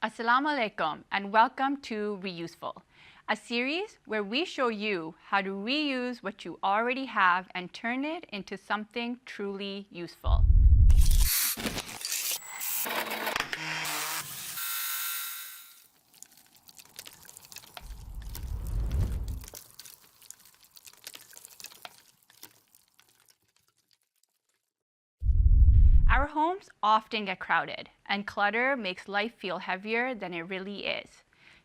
Assalamu alaikum and welcome to ReUSEful, a series where we show you how to reuse what you already have and turn it into something truly useful. Our homes often get crowded, and clutter makes life feel heavier than it really is.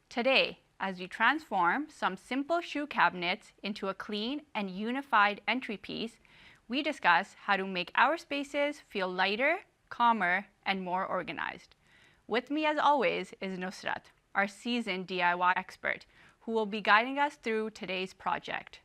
Today, as we transform some simple shoe cabinets into a clean and unified entry piece, we discuss how to make our spaces feel lighter, calmer, and more organized. With me, as always, is Nusrat, our seasoned DIY expert, who will be guiding us through today's project.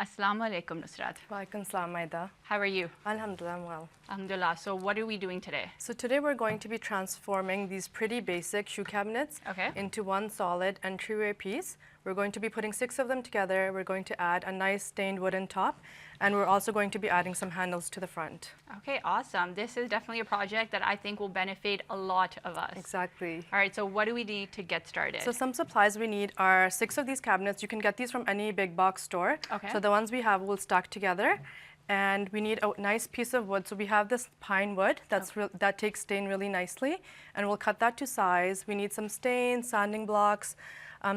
Assalamu alaikum, Nusrat. Walaikum salam, Maida. How are you? Alhamdulillah, I'm well. Alhamdulillah. So what are we doing today? So today we're going to be transforming these pretty basic shoe cabinets into one solid entryway piece. We're going to be putting 6 of them together. We're going to add a nice stained wooden top, and we're also going to be adding some handles to the front. Okay, awesome. This is definitely a project that I think will benefit a lot of us. Exactly. All right, so what do we need to get started? So some supplies we need are 6 of these cabinets. You can get these from any big box store. Okay. So the ones we have will stack together. And we need a nice piece of wood. So we have this pine wood that takes stain really nicely, and we'll cut that to size. We need some stain, sanding blocks,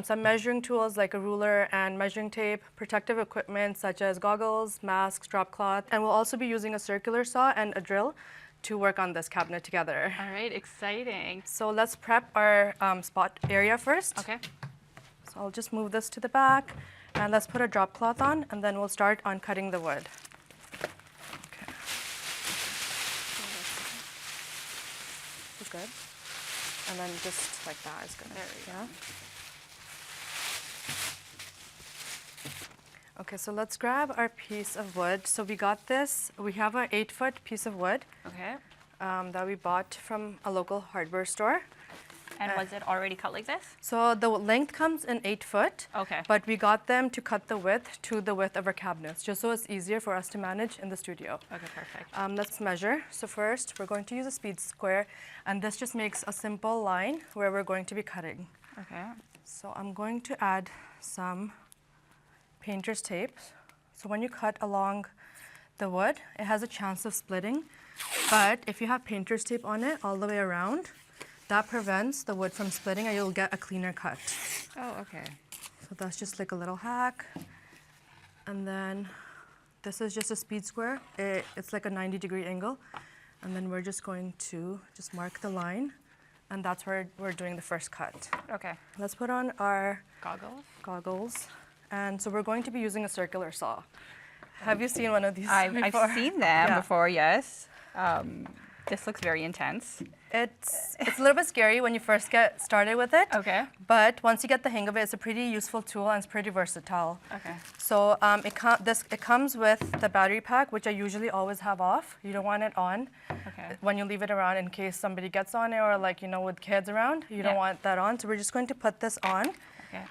some measuring tools like a ruler and measuring tape, protective equipment such as goggles, masks, drop cloth, and we'll also be using a circular saw and a drill to work on this cabinet together. All right, exciting. So let's prep our spot area first. Okay. So I'll just move this to the back, and let's put a drop cloth on, and then we'll start on cutting the wood. Okay. Good. And then just like that is good. There we go. Okay, so let's grab our piece of wood. So we got this, we have an 8-foot piece of wood that we bought from a local hardware store. And was it already cut like this? So the length comes in 8 foot, but we got them to cut the width to the width of our cabinets, just so it's easier for us to manage in the studio. Okay, perfect. Let's measure. So first, we're going to use a speed square, and this just makes a simple line where we're going to be cutting. Okay. So I'm going to add some painter's tape. So when you cut along the wood, it has a chance of splitting, but if you have painter's tape on it all the way around, that prevents the wood from splitting and you'll get a cleaner cut. Oh, okay. So that's just like a little hack. And then this is just a speed square. It's like a 90-degree angle. And then we're just going to just mark the line, and that's where we're doing the first cut. Okay. Let's put on our goggles. And so we're going to be using a circular saw. Have you seen one of these before? I've seen them before, yes. This looks very intense. It's a little bit scary when you first get started with it. Okay. But once you get the hang of it, it's a pretty useful tool and it's pretty versatile. Okay. So it comes with the battery pack, which I usually always have off. You don't want it on when you leave it around in case somebody gets on it, or like, with kids around, you don't want that on. So we're just going to put this on. Okay.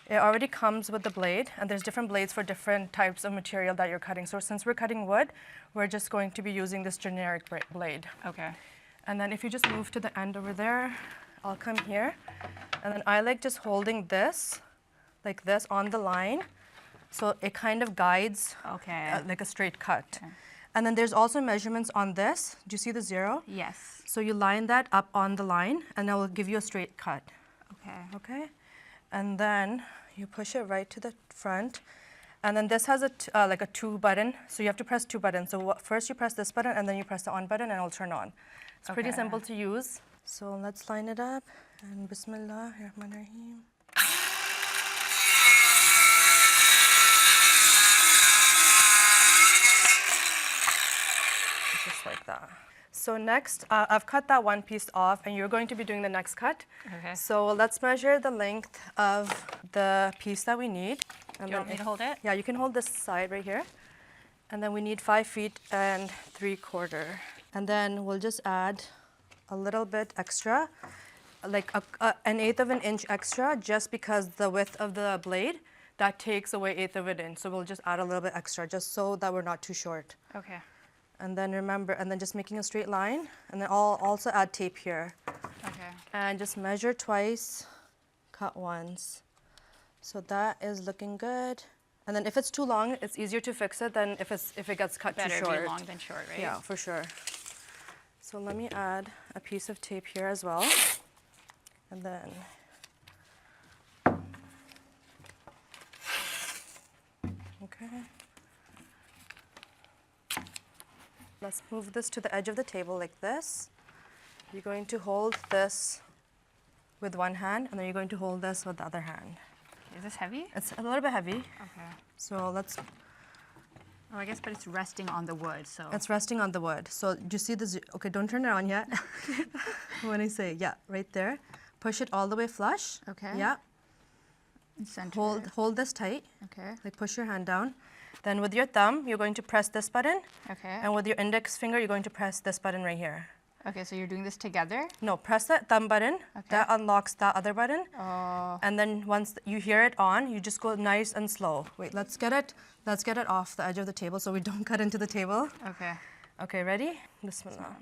It already comes with the blade, and there's different blades for different types of material that you're cutting. So since we're cutting wood, we're just going to be using this generic blade. Okay. And then if you just move to the end over there, I'll come here. And then I like just holding this, like this, on the line. So it kind of guides like a straight cut. Okay. And then there's also measurements on this. Do you see the 0? Yes. So you line that up on the line, and that will give you a straight cut. Okay. Okay? And then you push it right to the front. And then this has like a 2 button, so you have to press 2 buttons. So first you press this button, and then you press the on button, and it'll turn on. It's pretty simple to use. So let's line it up, and Bismillah ar-Rahman ar-Rahim. Just like that. So next, I've cut that one piece off, and you're going to be doing the next cut. Okay. So let's measure the length of the piece that we need. Do you want me to hold it? Yeah, you can hold this side right here. And then we need 5 feet and 3/4. And then we'll just add a little bit extra, like an 1/8 of an inch extra, just because the width of the blade, that takes away 1/8 of it in. So we'll just add a little bit extra, just so that we're not too short. Okay. And then remember, and then just making a straight line, and then I'll also add tape here. Okay. And just measure twice, cut once. So that is looking good. And then if it's too long, it's easier to fix it than if it gets cut too short. Better be long than short, right? Yeah, for sure. So let me add a piece of tape here as well. And then okay. Let's move this to the edge of the table like this. You're going to hold this with one hand, and then you're going to hold this with the other hand. Is this heavy? It's a little bit heavy. Okay. So let's... Oh, I guess, but it's resting on the wood, so... It's resting on the wood. So do you see this? Okay, don't turn it on yet. When I say, yeah, right there. Push it all the way flush. Okay. Yeah. Center. Hold this tight. Okay. Like push your hand down. Then with your thumb, you're going to press this button. Okay. And with your index finger, you're going to press this button right here. Okay, so you're doing this together? No, press that thumb button. Okay. That unlocks that other button. Oh. And then once you hear it on, you just go nice and slow. Wait, let's get it off the edge of the table so we don't cut into the table. Okay. Okay, ready? Bismillah.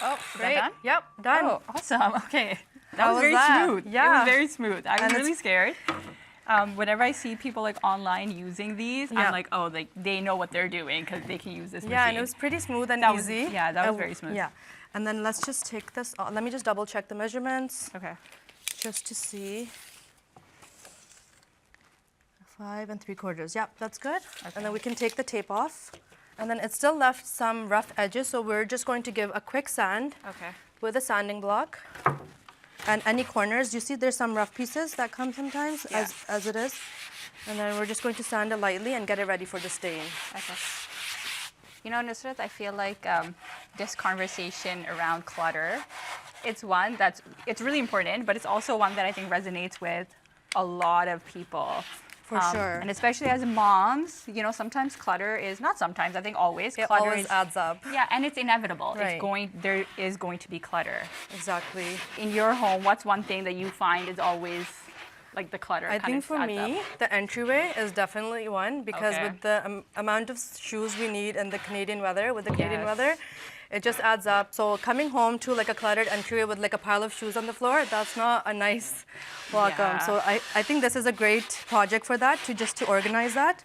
Oh, Is that done? Yep, done. Oh, awesome. Okay. That How was was very that? smooth. Yeah. It was very smooth. I was And really it's- scared. Whenever I see people like online using these, Yeah. I'm like, oh, like they know what they're doing because they can use this Yeah, machine. and it was pretty smooth and That was- easy. yeah, that was very smooth. Yeah. And then let's just take this off. Let me just double check the measurements Okay. just to see. 5 3/4. Yep, that's good. And then we can take the tape off. And then it still left some rough edges, so we're just going to give a quick sand Okay. with a sanding block. And any corners, you see there's some rough pieces that come sometimes Yeah. as it is. And then we're just going to sand it lightly and get it ready for the stain. Okay. You know, Nusrat, I feel like this conversation around clutter, it's really important, but it's also one that I think resonates with a lot of people. For sure. And especially as moms, you know, sometimes clutter is, not sometimes, I think always, It clutter always adds up. Yeah, and it's inevitable. Right. There is going to be clutter. Exactly. In your home, what's one thing that you find is always like the clutter? I kind think of for adds me, up? the entryway is definitely one because Okay. with the amount of shoes we need in the Canadian weather, Yes. weather, it just adds up. So coming home to like a cluttered entryway with like a pile of shoes on the floor, that's not a nice welcome. Yeah. So I think this is a great project for that, to organize that.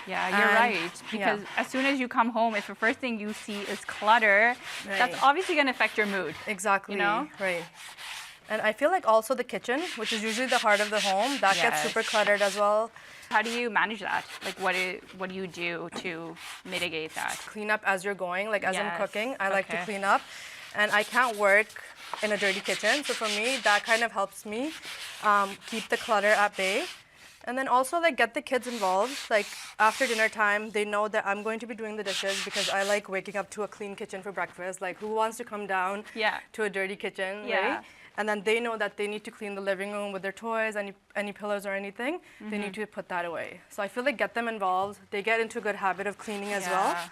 Yeah, you're And- right. Because as soon as you come home, if the first thing you see is clutter, that's Right. obviously going to affect your mood. Exactly. You know? Right. And I feel like also the kitchen, which is usually the heart of the home, that gets Yes. super cluttered as well. How do you manage that? Like, what do you do to mitigate that? Clean up as you're going, like as I'm Yes. cooking. I like to Okay. clean up. And I can't work in a dirty kitchen. So for me, that kind of helps me keep the clutter at bay. And then also like get the kids involved. Like after dinner time, they know that I'm going to be doing the dishes because I like waking up to a clean kitchen for breakfast. Like who wants to come down Yeah. to a dirty kitchen, Yeah. right? And then they know that they need to clean the living room with their toys, any pillows or anything. They need to put that away. So I feel like get them involved. They get into a good habit of cleaning as well. Yeah.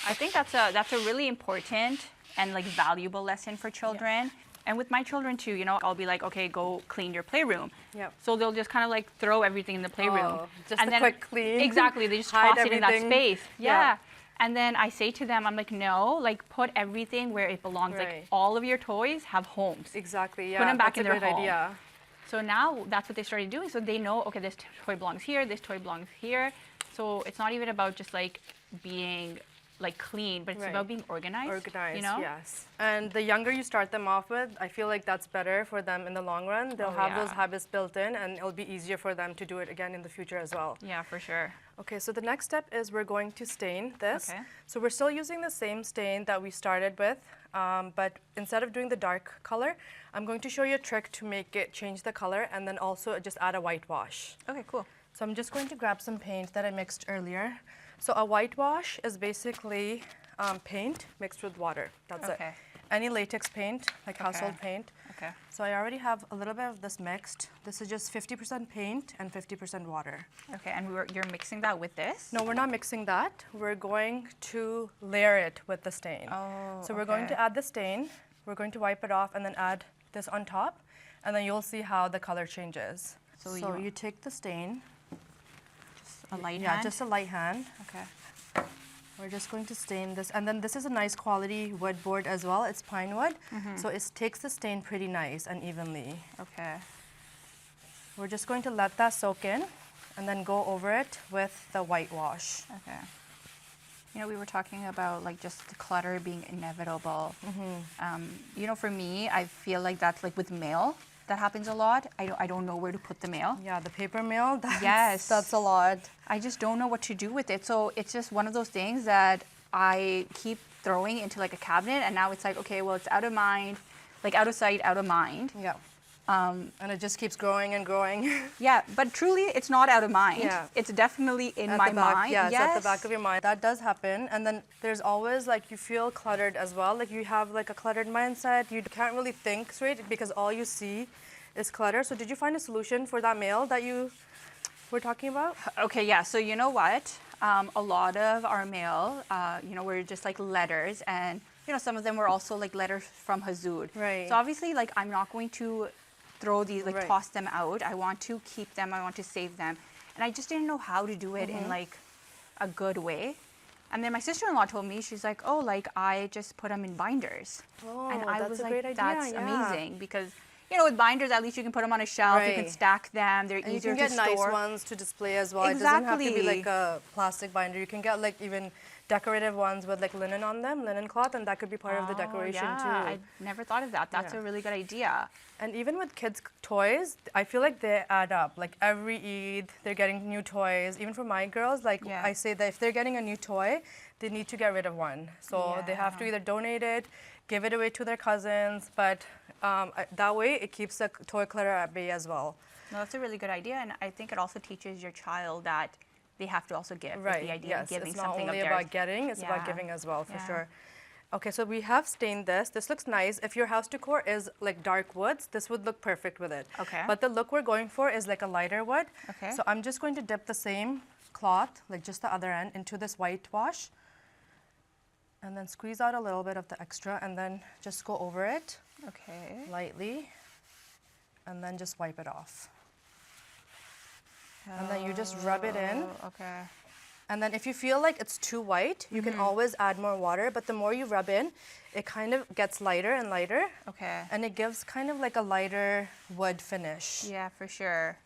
I think that's a really important and like valuable lesson for children. And with my children too, you know, I'll be like, okay, go clean your playroom. Yep. So they'll just kind of like throw everything in the playroom. Oh, just a quick clean. Exactly, they just Hide toss it in that everything. space. Yeah. Yeah. And then I say to them, I'm like, no, like put everything where it belongs. Right. Like all of your toys have homes. Exactly, yeah. Put them back that's in a their great home. idea. So now that's what they started doing. So they know, okay, this toy belongs here, this toy belongs here. So it's not even about just like being like clean, but it's Right. about being organized. Organized, you know? yes. And the younger you start them off with, I feel like that's better for them in the long run. They'll have those yeah. habits built in, and it'll be easier for them to do it again in the future as well. Yeah, for sure. Okay, so the next step is we're going to stain this. Okay. So we're still using the same stain that we started with, but instead of doing the dark color, I'm going to show you a trick to make it change the color and then also just add a whitewash. Okay, cool. So I'm just going to grab some paint that I mixed earlier. So a whitewash is basically paint mixed with water. That's it. Okay. Any latex paint, like household paint. Okay. So I already have a little bit of this mixed. This is just 50% paint and 50% water. Okay, and you're mixing that with this? No, we're not mixing that. We're going to layer it with the stain. Oh, So we're going okay. to add the stain. We're going to wipe it off and then add this on top. And then you'll see how the color changes. So So you- you take the stain a light Yeah, hand? just a light hand. Okay. We're just going to stain this. And then this is a nice quality wood board as well. It's pine wood. So it takes the stain pretty nice and evenly. Okay. We're just going to let that soak in and then go over it with the whitewash. Okay. You know, we were talking about like just the clutter being inevitable. You know, for me, I feel like that's like with mail, that happens a lot. I don't know where to put the mail. Yeah, the paper mail, Yes. that's a lot. I just don't know what to do with it. So it's just one of those things that I keep throwing into like a cabinet, and now it's like, okay, well, it's out of mind, like out of sight, out of mind. Yeah. And it just keeps growing and growing. Yeah, but truly, it's not out of mind. Yeah. It's definitely in At my the back, mind. yeah, Yes. it's at the back of your mind. That does happen. And then there's always like you feel cluttered as well. Like you have like a cluttered mindset. You can't really think straight because all you see is clutter. So did you find a solution for that mail that you were talking about? Okay, yeah. So you know what? A lot of our mail, you know, were just like letters, and you know, some of them were also like letters from Hazood. Right. So obviously, like, I'm not going to throw these, like, Right. toss them out. I want to keep them. I want to save them, and I just didn't know how to do it in like a good way. And then my sister-in-law told me, she's like, oh, like I just put them in binders. Oh, And I that's was a like, great idea, that's yeah. amazing because. You know, with binders, at least you can put them on a shelf. You can Right. stack them. They're And you easier can to get store. nice ones to display as well. It doesn't have to be Exactly. like a plastic binder. You can get like even decorative ones with like linen on them, linen cloth, and that could be part of the decoration yeah, too. I never thought of that. That's Yeah. a really good idea. And even with kids' toys, I feel like they add up. Like every Eid, they're getting new toys. Even for my girls, like Yeah. I say that if they're getting a new toy, they need to get rid of one. So they have to Yeah. either donate it, give it away to their cousins, but that way it keeps the toy clutter at bay as well. No, that's a really good idea, and I think it also teaches your child that they have to also give. Like Right. the idea Yes. of giving It's not something only of theirs. about getting; it's about Yeah. giving as well, for Yeah. sure. Okay, so we have stained this. This looks nice. If your house decor is like dark woods, this would look perfect with it. Okay. But the look we're going for is like a lighter wood. Okay. So I'm just going to dip the same cloth, like just the other end, into this whitewash. And then squeeze out a little bit of the extra and then just go over it Okay. lightly. And then just wipe it off. And then you just rub it in. Oh, okay. And then if you feel like it's too white, you can always add more water, but the more you rub in, it kind of gets lighter and lighter, Okay. and it gives kind of like a lighter wood finish. Yeah, for sure.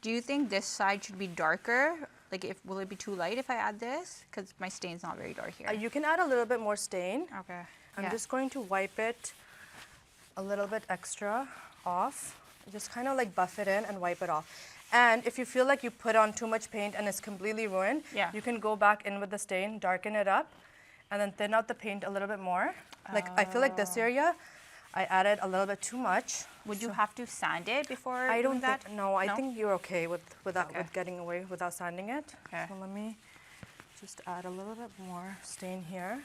Do you think this side should be darker? Like, will it be too light if I add this? Because my stain's not very dark here. You can add a little bit more stain. Okay. I'm yeah. just going to wipe it a little bit extra off. Just kind of like buff it in and wipe it off. And if you feel like you put on too much paint and it's completely ruined, Yeah. you can go back in with the stain, darken it up, and then thin out the paint a little bit more. Like I feel like this area, I added a little bit too much. Would you have to sand it before I doing don't that? think, no, I think you're okay with Okay. getting away without sanding it. Okay. So let me just add a little bit more stain here.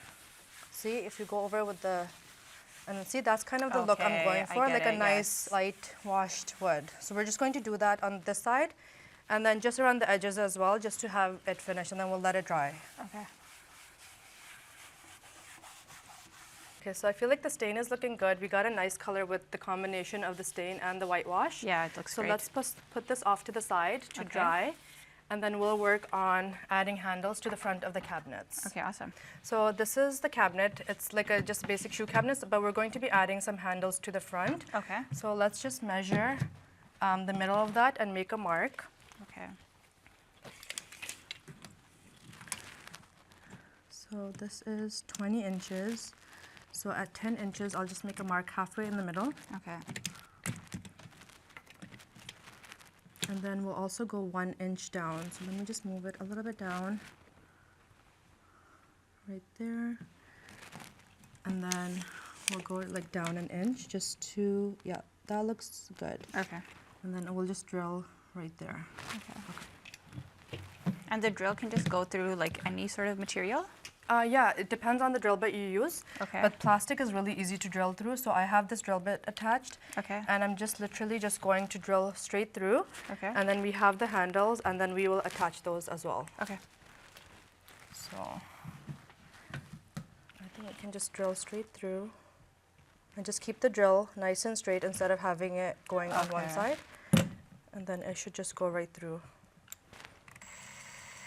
See, if you go over with the, and see, that's kind of the look I'm Okay, going I for, get like it, a nice yes. light washed wood. So we're just going to do that on this side, and then just around the edges as well, just to have it finished, and then we'll let it dry. Okay. Okay, so I feel like the stain is looking good. We got a nice color with the combination of the stain and the whitewash. Yeah, it looks So great. let's put this off to the side to Okay. dry, and then we'll work on adding handles to the front of the cabinets. Okay, awesome. So this is the cabinet. It's like a just basic shoe cabinet, but we're going to be adding some handles to the front. Okay. So let's just measure the middle of that and make a mark. Okay. So this is 20 inches. So at 10 inches, I'll just make a mark halfway in the middle. Okay. And then we'll also go 1 inch down. So let me just move it a little bit down. Right there. And then we'll go like down 1 inch just to, yeah, that looks good. Okay. And then we'll just drill right there. Okay. And the drill can just go through like any sort of material? Yeah, it depends on the drill bit you use. Okay. But plastic is really easy to drill through, so I have this drill bit attached. Okay. And I'm just literally just going to drill straight through. Okay. And then we have the handles, and then we will attach those as well. Okay. So I think I can just drill straight through. And just keep the drill nice and straight instead of having it going on one Okay. side. And then it should just go right through.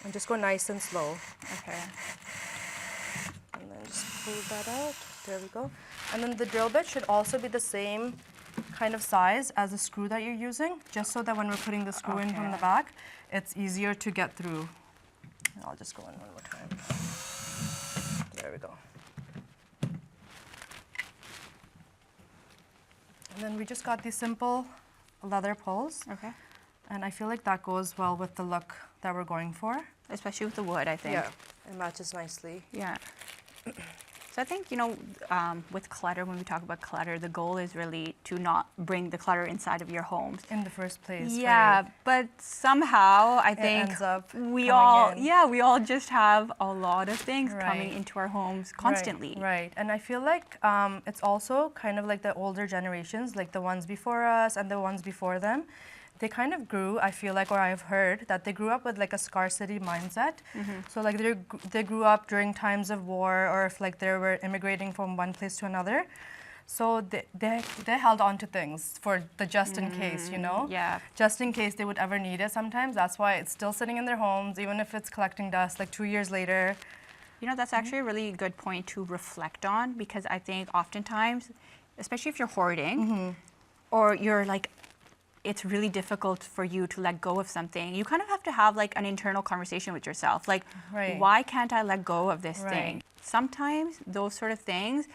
And just go nice and slow. Okay. And then just pull that out. There we go. And then the drill bit should also be the same kind of size as the screw that you're using, just so that when we're putting the screw in from the back, it's easier to get through. And I'll just go in one more time. There we go. And then we just got these simple leather pulls. Okay. And I feel like that goes well with the look that we're going for. Especially with the wood, I think. Yeah, it matches nicely. Yeah. So I think, with clutter, when we talk about clutter, the goal is really to not bring the clutter inside of your homes. In the first place. Yeah, right. but somehow I think ends up we coming in. we all just have a lot of things coming Right. into our homes constantly. Right. And I feel like it's also kind of like the older generations, like the ones before us and the ones before them. They kind of grew, I feel like, or I've heard, that they grew up with like a scarcity mindset. So like they grew up during times of war, or if like they were immigrating from one place to another. So they held on to things for the just in case, Yeah. Just in case they would ever need it sometimes. That's why it's still sitting in their homes, even if it's collecting dust like 2 years later. That's actually a really good point to reflect on, because I think oftentimes, especially if you're hoarding or you're like, it's really difficult for you to let go of something, you kind of have to have like an internal conversation with yourself. Like, Right. why can't I let go of this Right. thing? Sometimes those sort of things,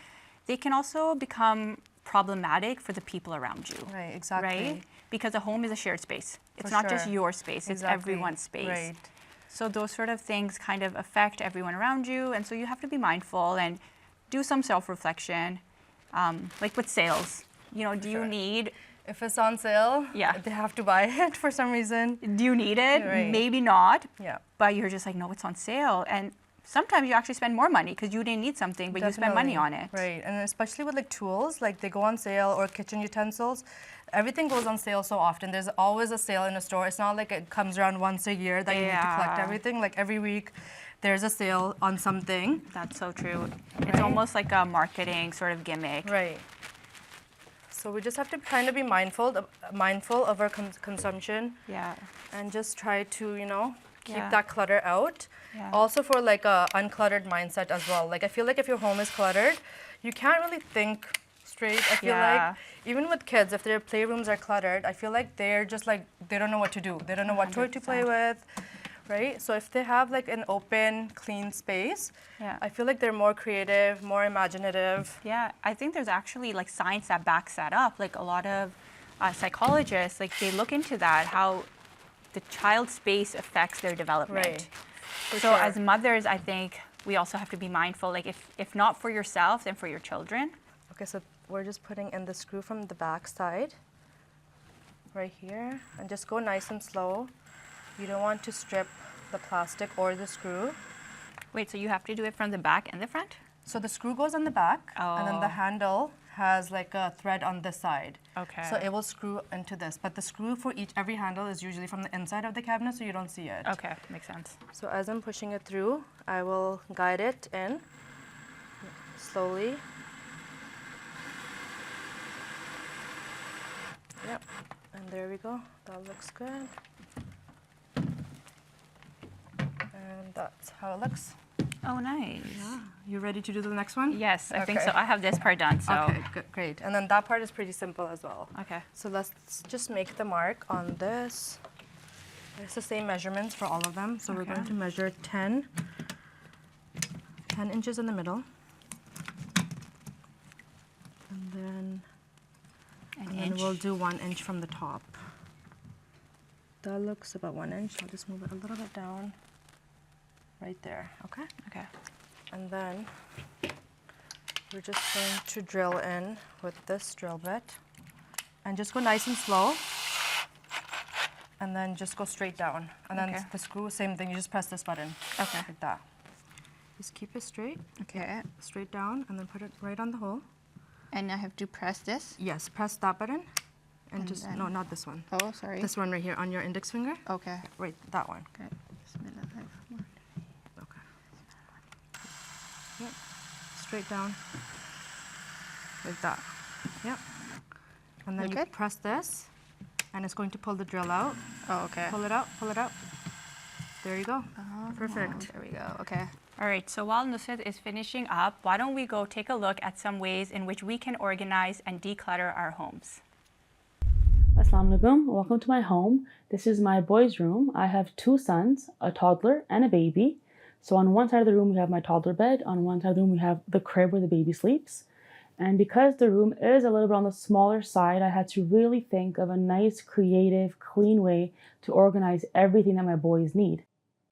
they can also become problematic for the people around you. Right, exactly. Right? Because a home is a shared space. It's For not just sure. your space, it's Exactly. everyone's space. Right. So those sort of things kind of affect everyone around you, and so you have to be mindful and do some self-reflection. Like with sales, do you sure. need, If it's on sale, Yeah. they have to buy it for some reason. do you need it? Right. Maybe not, Yeah. but you're just like, no, it's on sale. And sometimes you actually spend more money because you didn't need something, but you spend money on it. Right, and especially with like tools, like they go on sale, or kitchen utensils. Everything goes on sale so often. There's always a sale in a store. It's not like it comes around once a year that you need to collect Yeah. everything. Like every week, there's a sale on something. That's so true. It's Right. almost like a marketing sort of gimmick. Right. So we just have to kind of be mindful of our consumption, Yeah. and just try to, keep Yeah. that clutter out. Yeah. Also for like a uncluttered mindset as well. Like I feel like if your home is cluttered, you can't really think straight. I feel Yeah. like even with kids, if their playrooms are cluttered, I feel like they're just like, they don't know what to do. They don't know what toy to play 100%. with, right? So if they have like an open, clean space, Yeah. I feel like they're more creative, more imaginative. Yeah, I think there's actually like science that backs that up. Like a lot of psychologists, like they look into that, how the child's space affects their development. Right. For So sure. as mothers, I think we also have to be mindful, like if not for yourself, then for your children. Okay, so we're just putting in the screw from the back side, right here, and just go nice and slow. You don't want to strip the plastic or the screw. Wait, so you have to do it from the back and the front? So the screw goes on the back, and then the Oh. handle has like a thread on this side. Okay. So it will screw into this, but the screw for every handle is usually from the inside of the cabinet, so you don't see it. Okay, makes sense. So as I'm pushing it through, I will guide it in slowly. Yep, and there we go. That looks good. And that's how it looks. Oh, nice. You ready to do the next one? Yes, I think Okay. so. I have this part done, so. Okay, good, great. And then that part is pretty simple as well. Okay. So let's just make the mark on this. It's the same measurements for all of them. So we're Okay. going to measure 10 inches in the middle. And then An and inch. we'll do 1 inch from the top. That looks about 1 inch. I'll just move it a little bit down. Right there, okay? Okay. And then we're just going to drill in with this drill bit. And just go nice and slow. And then just go straight down. And then Okay. the screw, same thing, you just press this button. Okay. Like that. Just keep it straight, Okay. straight down, and then put it right on the hole. And I have to press this? Yes, press that button. And And just, then- no, not this one. Oh, sorry. This one right here on your index finger. Okay. Right, that one. Okay. Okay. Yep. Straight down. Like that. Yep. And then Look you good? press this, and it's going to pull the drill out. Oh, okay. Pull it out, pull it out. There you go. Perfect. There we go. Okay. All right. So while Nusrat is finishing up, why don't we go take a look at some ways in which we can organize and declutter our homes. Assalamu alaikum. Welcome to my home. This is my boys' room. I have 2 sons, a toddler and a baby. So on one side of the room we have my toddler bed. On one side of the room we have the crib where the baby sleeps. And because the room is a little bit on the smaller side, I had to really think of a nice, creative, clean way to organize everything that my boys need.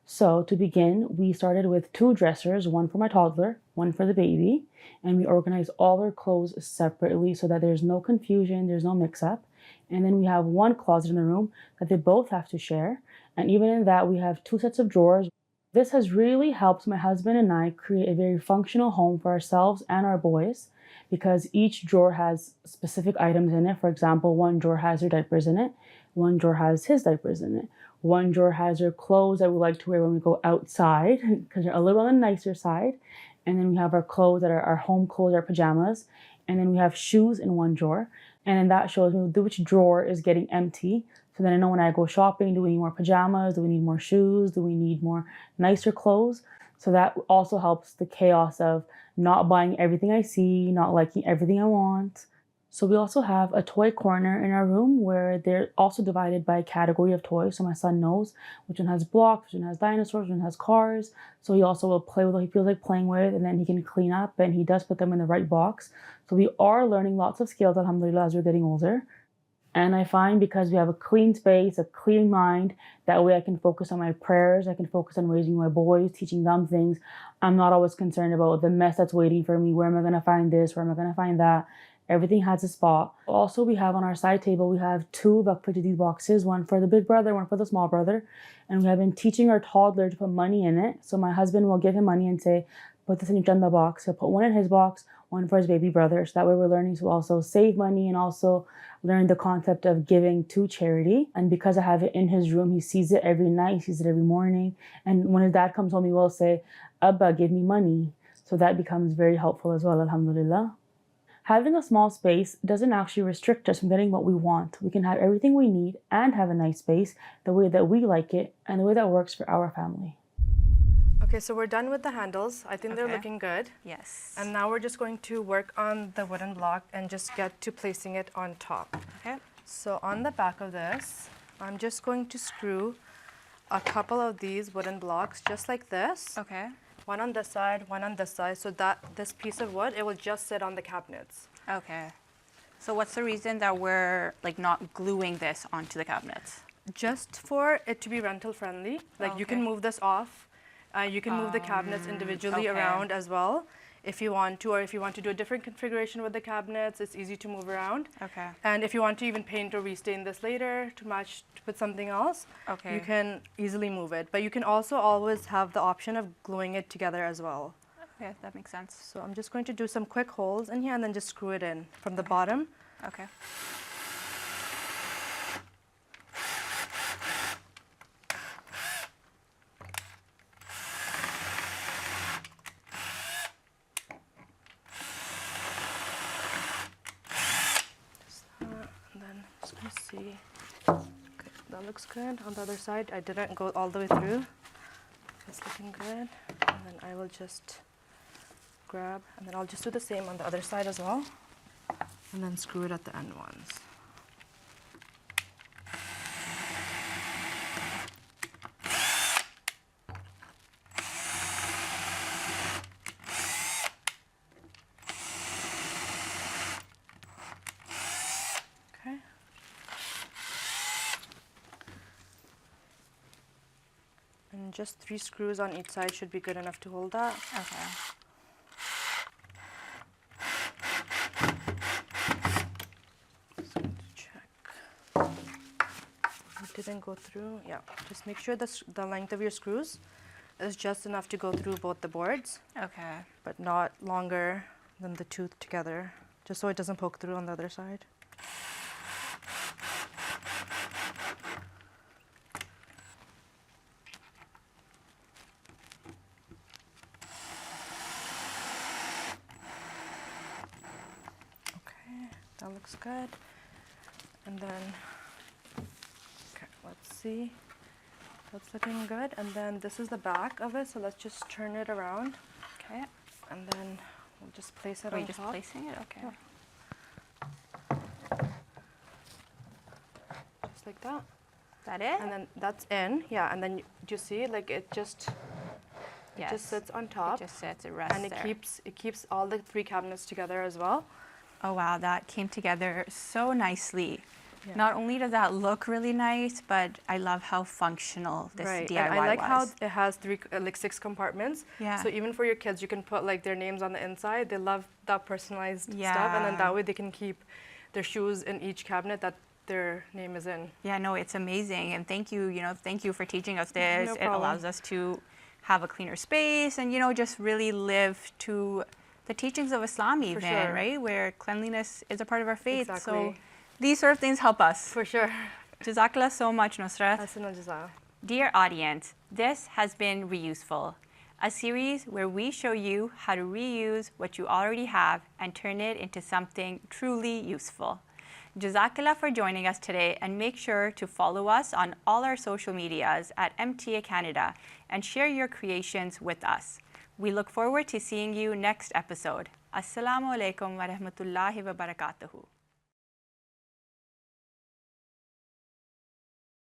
So to begin, we started with 2 dressers, one for my toddler, one for the baby, and we organized all their clothes separately so that there's no confusion, there's no mix-up. And then we have 1 closet in the room that they both have to share. And even in that, we have 2 sets of drawers. This has really helped my husband and I create a very functional home for ourselves and our boys, because each drawer has specific items in it. For example, one drawer has their diapers in it, one drawer has his diapers in it, one drawer has their clothes that we like to wear when we go outside because they're a little on the nicer side. And then we have our clothes that are our home clothes, our pajamas. And then we have shoes in one drawer. And then that shows me which drawer is getting empty. So then I know when I go shopping, do we need more pajamas? Do we need more shoes? Do we need more nicer clothes? So that also helps the chaos of not buying everything I see, not liking everything I want. So we also have a toy corner in our room where they're also divided by category of toys. So my son knows which one has blocks, which one has dinosaurs, which one has cars. So he also will play with what he feels like playing with, and then he can clean up, and he does put them in the right box. So we are learning lots of skills, alhamdulillah, as we're getting older. And I find because we have a clean space, a clean mind, that way I can focus on my prayers, I can focus on raising my boys, teaching them things. I'm not always concerned about the mess that's waiting for me. Where am I going to find this? Where am I going to find that? Everything has a spot. Also, we have on our side table, we have 2 these boxes, one for the big brother, one for the small brother. And we have been teaching our toddler to put money in it. So my husband will give him money and say, put this in your jannah box. He'll put one in his box, one for his baby brother. So that way we're learning to also save money and also learn the concept of giving to charity. And because I have it in his room, he sees it every night, he sees it every morning. And when his dad comes home, he will say, Abba, give me money. So that becomes very helpful as well, alhamdulillah. Having a small space doesn't actually restrict us from getting what we want. We can have everything we need and have a nice space the way that we like it and the way that works for our family. Okay, so we're done with the handles. I think they're looking good. Yes. And now we're just going to work on the wooden block and just get to placing it on top. Okay. So on the back of this, I'm just going to screw a couple of these wooden blocks just like this. Okay. One on this side, one on this side, so that this piece of wood, it will just sit on the cabinets. Okay. So what's the reason that we're like not gluing this onto the cabinets? Just for it to be rental friendly. Like you can move this off. You can move the cabinets individually around as well if you want to, or if you want to do a different configuration with the cabinets, it's easy to move around. Okay. And if you want to even paint or restain this later to match with something else, you can easily move it. But you can also always have the option of gluing it together as well. Okay, that makes sense. So I'm just going to do some quick holes in here and then just screw it in from the bottom. Okay. Let's see. Okay, that looks good. On the other side, I didn't go all the way through. It's looking good. And then I will just grab, and then I'll just do the same on the other side as well. And then screw it at the end ones. And just 3 screws on each side should be good enough to hold that. Okay. Just going to check. It didn't go through. Yeah, just make sure the length of your screws is just enough to go through both the boards. Okay. But not longer than the 2 together, just so it doesn't poke through on the other side. That looks good. And then, okay, let's see. That's looking good. And then this is the back of it, so let's just turn it around. Okay. And then we'll just place it Are on you just top. placing it? Okay. Just like that. That it? And then that's in, yeah. And then do you see, like it just sits on top. It just sits, it rests and there. it keeps all the 3 cabinets together as well. Oh wow, that came together so nicely. Yeah. Not only does that look really nice, but I love how functional this Right. DIY and I like was. how it has 6 compartments. Yeah. So even for your kids, you can put like their names on the inside. They love that personalized stuff, and then Yeah. that way they can keep their shoes in each cabinet that their name is in. Yeah, no, it's amazing, and thank you for teaching us this. No It problem. allows us to have a cleaner space and just really live to the teachings of Islam even, sure. right? Where cleanliness is a part of our faith. So Exactly. these sort of things help us. For sure. Jazakallah so much, Nusrat. Ahsan al-jaza. Dear audience, this has been ReUSEful, a series where we show you how to reuse what you already have and turn it into something truly useful. Jazakallah for joining us today, and make sure to follow us on all our social medias at MTA Canada and share your creations with us. We look forward to seeing you next episode. Assalamu alaikum wa rahmatullahi wa barakatuhu.